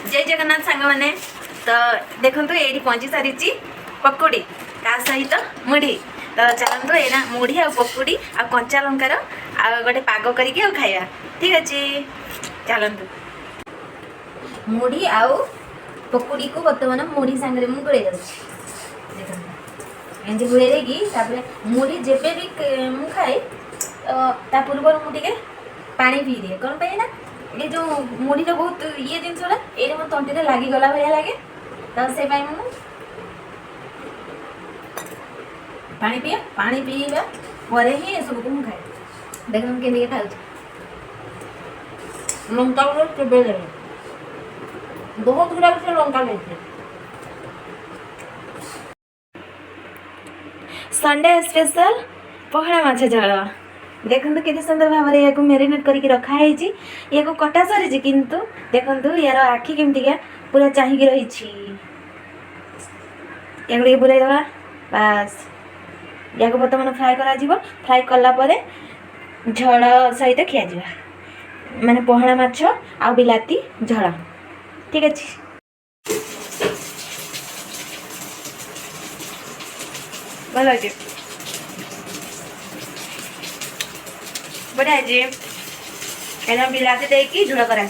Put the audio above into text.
जय जगन्नाथ सांग मैंने तो देखो ये पहुँची सारी पकोड़ी ता सहित मुढ़ी तो चलतु एना मुढ़ी आ पकोड़ी आ कंचा लंकार आ गोटे पाग करके खाଇବା ठीक अच्छे। चलतु मुढ़ी आउ पकोड़ी को बर्तमान मुढ़ी सांगे मुझे गोड़े एमती गोड़े देकी मुढ़ी जेबे भी मुझे खाए ता पूर्व मुझे पानी पी दिए कौन पे ना ये जो मुढ़ी तो बहुत ये जिनसा ये मो तंटी लगिगला भाया लगे तो से पानी पिए पानी पीवा पर ही सब को खाए देख के खाऊ लंका बहुत गुड़ा से लंका लेते संडे स्पेशल पहड़ा माछ झोल देखु केते सुंदर भाव में या मेरीनेट करके रखाई या कटा सरी किंतु देखु यार आखि केमतिका पूरा चाहिए रही या बुलाई दवा बास या बर्तमान फ्राए करा फ्राए कलापर झोल सहित खिया माने पहड़ा माछ आ बिलाती झोल ठीक अच्छे। भल अच्छे बढ़िया बिलाती देकी झोल करा